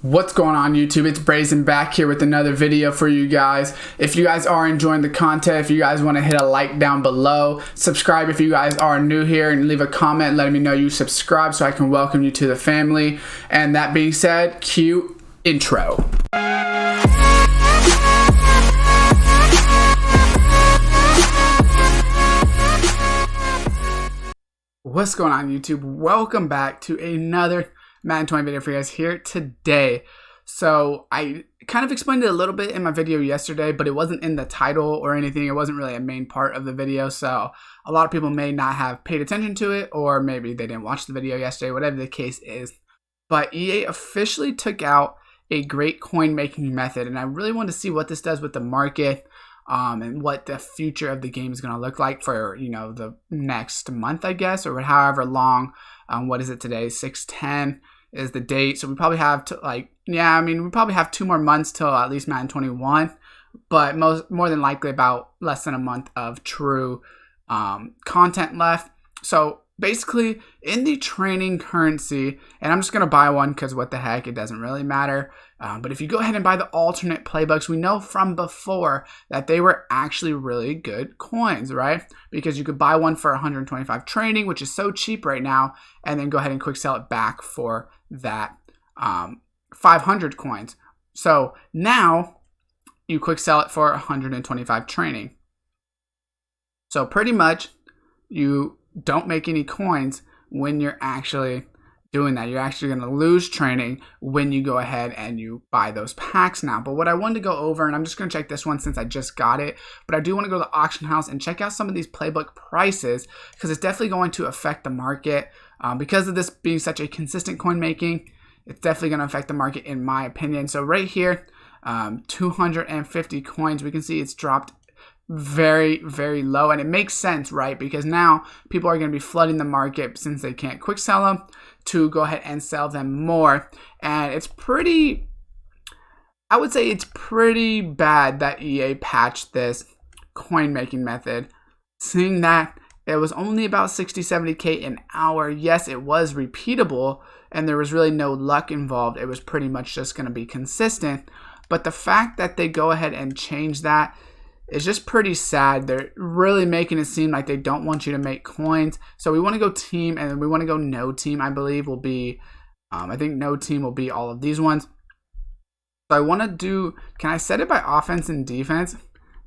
What's going on YouTube? It's Brazen back here with another video for you guys. If you guys are enjoying the content, if you guys want to hit a like down below, subscribe if you guys are new here, and leave a comment letting me know you subscribe so I can welcome you to the family. And that being said, cue intro. What's going on YouTube? Welcome back to another Madden 20 video for you guys here today. So I kind of explained it a little bit in my video yesterday, but it wasn't in the title or anything. It wasn't really a main part of the video, so a lot of people may not have paid attention to it, or maybe they didn't watch the video yesterday, whatever the case is. But EA officially took out a great coin making method, and I really want to see what this does with the market, and what the future of the game is going to look like for, you know, the next month, I guess, or however long. What is it today? 6/10 is the date, so we probably have to, we probably have 2 more months till at least Madden 21, but more than likely about less than a month of true content left. So basically, in the training currency, and I'm just going to buy one because what the heck, it doesn't really matter. But if you go ahead and buy the alternate playbooks, we know from before that they were actually really good coins, right? Because you could buy one for 125 training, which is so cheap right now, and then go ahead and quick sell it back for that 500 coins. So now you quick sell it for 125 training. So pretty much you don't make any coins when you're actually doing that. You're actually going to lose training when you go ahead and you buy those packs now. But what I wanted to go over, and I'm just going to check this one since I just got it, but I do want to go to the auction house and check out some of these playbook prices, because it's definitely going to affect the market. Because of this being such a consistent coin making, it's definitely going to affect the market in my opinion. So right here, 250 coins, we can see it's dropped very, very low, and it makes sense, right? Because now people are going to be flooding the market since they can't quick sell them, to go ahead and sell them more. And it's pretty, I would say it's pretty bad that EA patched this coin making method, seeing that it was only about 60-70k an hour. Yes, it was repeatable and there was really no luck involved. It was pretty much just going to be consistent. But the fact that they go ahead and change that is just pretty sad. They're really making it seem like they don't want you to make coins. So we want to go team, and then we want to go no team, I believe will be, I think no team will be all of these ones. So I want to do, can I set it by offense and defense?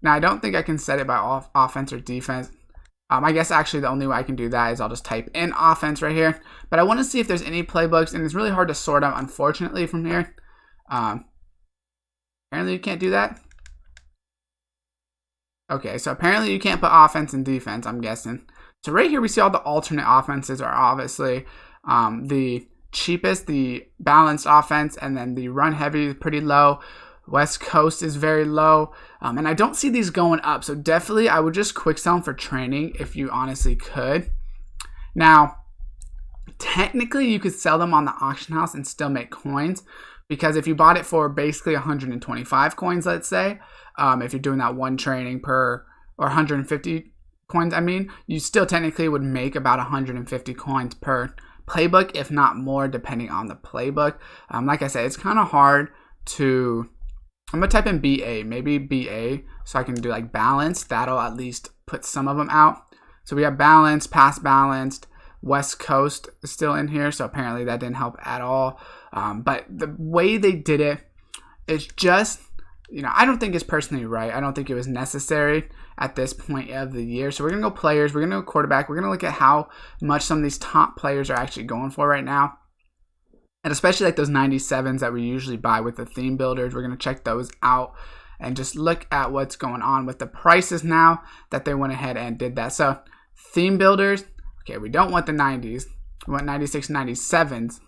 Now I don't think I can set it by offense or defense. I guess actually the only way I can do that is I'll just type in offense right here. But I want to see if there's any playbooks, and it's really hard to sort out, unfortunately, from here. Apparently you can't do that. Okay, so apparently you can't put offense and defense, I'm guessing. So right here we see all the alternate offenses are obviously the cheapest, the balanced offense, and then the run heavy is pretty low. West Coast is very low, and I don't see these going up. So definitely I would just quick sell them for training if you honestly could. Now, technically you could sell them on the auction house and still make coins, because if you bought it for basically 125 coins, let's say, if you're doing that one training per, or 150 coins, I mean, you still technically would make about 150 coins per playbook, if not more, depending on the playbook. Like I said, it's kind of hard to, I'm going to type in BA, maybe BA, so I can do like balance. That'll at least put some of them out. So we have balance, pass balanced, West Coast is still in here, so apparently that didn't help at all. But the way they did it is just, you know, I don't think it's personally right. I don't think it was necessary at this point of the year. So we're going to go players. We're going to go quarterback. We're going to look at how much some of these top players are actually going for right now. And especially like those 97s that we usually buy with the theme builders. We're going to check those out and just look at what's going on with the prices now that they went ahead and did that. So theme builders, okay, we don't want the 90s. We want 96, 97s.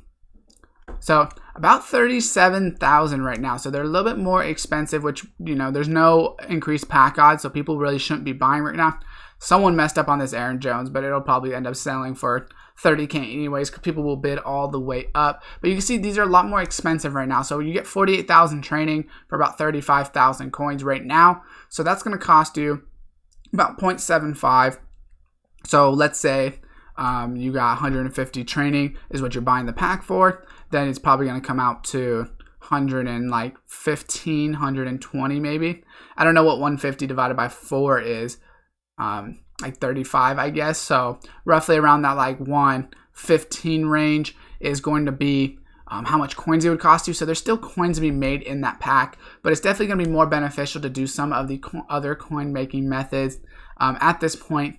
So about 37,000 right now. So they're a little bit more expensive, which, you know, there's no increased pack odds, so people really shouldn't be buying right now. Someone messed up on this Aaron Jones, but it'll probably end up selling for 30k anyways, because people will bid all the way up. But you can see these are a lot more expensive right now. So you get 48,000 training for about 35,000 coins right now. So that's going to cost you about 0.75. So let's say you got 150 training is what you're buying the pack for, then it's probably going to come out to 120 maybe. I don't know what 150 divided by 4 is. Like 35, I guess. So roughly around that like 115 range is going to be how much coins it would cost you. So there's still coins to be made in that pack, but it's definitely going to be more beneficial to do some of the other coin making methods at this point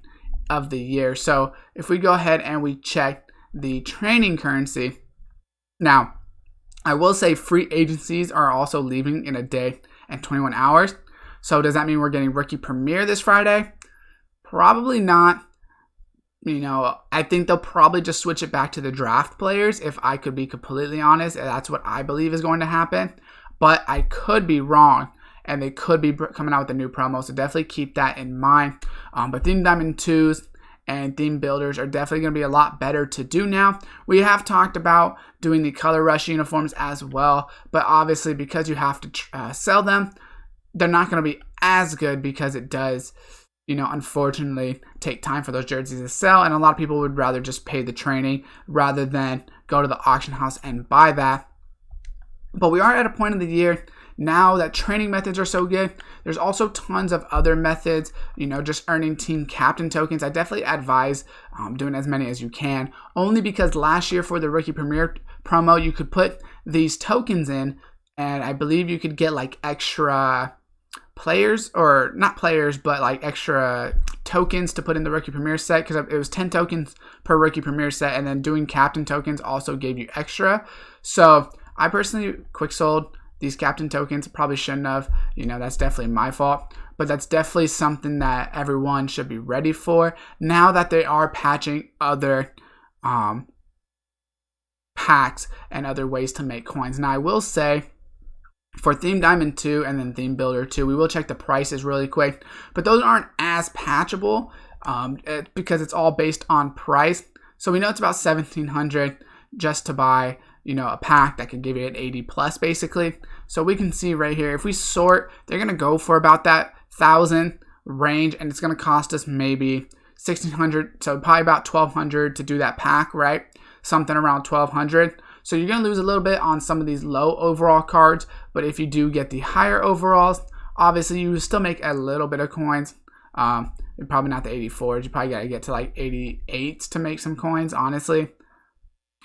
of the year. So if we go ahead and we check the training currency, now I will say free agencies are also leaving in a day and 21 hours. So does that mean we're getting Rookie Premier this Friday? Probably not. I think they'll probably just switch it back to the draft players, if I could be completely honest. And that's what I believe is going to happen. But I could be wrong, and they could be coming out with a new promo. So definitely keep that in mind. But Theme Diamond 2s and theme builders are definitely going to be a lot better to do now. We have talked about doing the Color Rush uniforms as well. But obviously, because you have to sell them, they're not going to be as good because it does, unfortunately take time for those jerseys to sell. And a lot of people would rather just pay the training rather than go to the auction house and buy that. But we are at a point of the year now that training methods are so good. There's also tons of other methods, just earning team captain tokens. I definitely advise doing as many as you can, only because last year for the Rookie Premier promo, you could put these tokens in, and I believe you could get like extra players, or not players, but like extra tokens to put in the Rookie Premier set, because it was 10 tokens per Rookie Premier set, and then doing captain tokens also gave you extra. So I personally quick sold these captain tokens. Probably shouldn't have, that's definitely my fault, but that's definitely something that everyone should be ready for now that they are patching other packs and other ways to make coins. Now I will say, for Theme Diamond 2 and then Theme Builder 2, we will check the prices really quick, but those aren't as patchable because it's all based on price. So we know it's about $1,700 just to buy, a pack that could give you an 80 plus basically. So we can see right here, if we sort, they're going to go for about that 1,000 range, and it's going to cost us maybe $1,600, so probably about $1,200 to do that pack, right? Something around $1,200. So you're going to lose a little bit on some of these low overall cards, but if you do get the higher overalls, obviously you will still make a little bit of coins. Probably not the 84s. You probably got to get to like 88s to make some coins, honestly,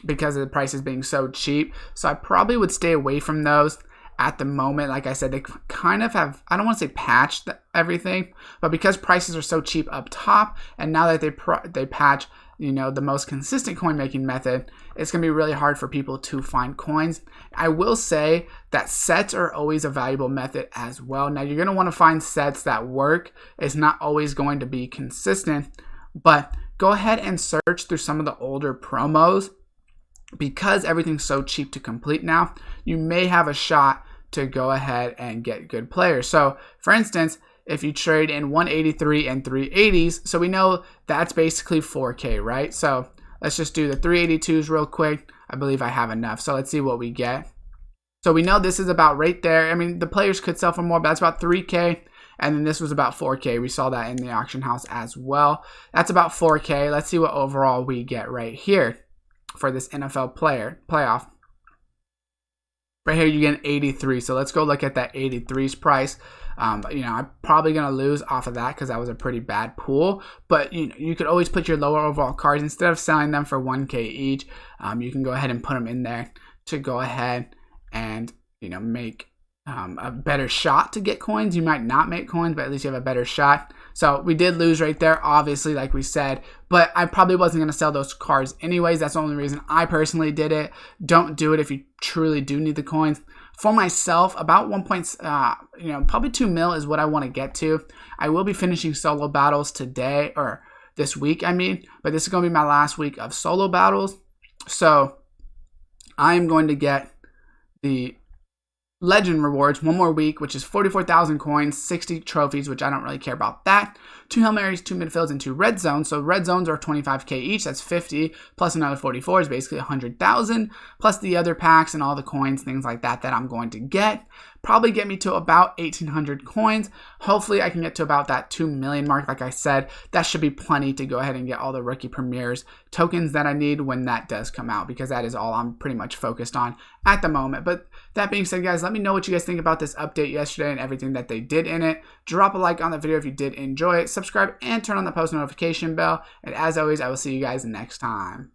because of the prices being so cheap. So I probably would stay away from those at the moment. Like I said, they kind of have, I don't want to say patched everything, but because prices are so cheap up top, and now that they patch, the most consistent coin making method, it's going to be really hard for people to find coins. I will say that sets are always a valuable method as well. Now you're going to want to find sets that work. It's not always going to be consistent, but go ahead and search through some of the older promos. Because everything's so cheap to complete now, you may have a shot to go ahead and get good players. So for instance, if you trade in 183 and 380s, so we know that's basically 4K, right? So let's just do the 382s real quick. I believe I have enough. So let's see what we get. So we know this is about right there. I mean, the players could sell for more, but that's about 3K. And then this was about 4K. We saw that in the auction house as well. That's about 4K. Let's see what overall we get right here for this NFL playoff. Right here, you get an 83. So let's go look at that 83's price. I'm probably going to lose off of that because that was a pretty bad pool. But you could always put your lower overall cards, instead of selling them for 1K each, you can go ahead and put them in there to go ahead and make a better shot to get coins. You might not make coins, but at least you have a better shot. So we did lose right there, obviously, like we said, but I probably wasn't going to sell those cards anyways. That's the only reason I personally did it. Don't do it if you truly do need the coins. For myself, about probably 2 mil is what I want to get to. I will be finishing solo battles today, or this week, but this is going to be my last week of solo battles. So I am going to get the Legend rewards, one more week, which is 44,000 coins, 60 trophies, which I don't really care about that. 2 Hail Marys, 2 midfields, and 2 red zones. So red zones are 25k each. That's 50 plus another 44 is basically 100,000 plus the other packs and all the coins, things like that I'm going to get. Probably get me to about 1,800 coins. Hopefully I can get to about that 2 million mark. Like I said, that should be plenty to go ahead and get all the rookie premieres tokens that I need when that does come out, because that is all I'm pretty much focused on at the moment. But that being said, guys, let me know what you guys think about this update yesterday and everything that they did in it. Drop a like on the video if you did enjoy it. Subscribe and turn on the post notification bell. And as always, I will see you guys next time.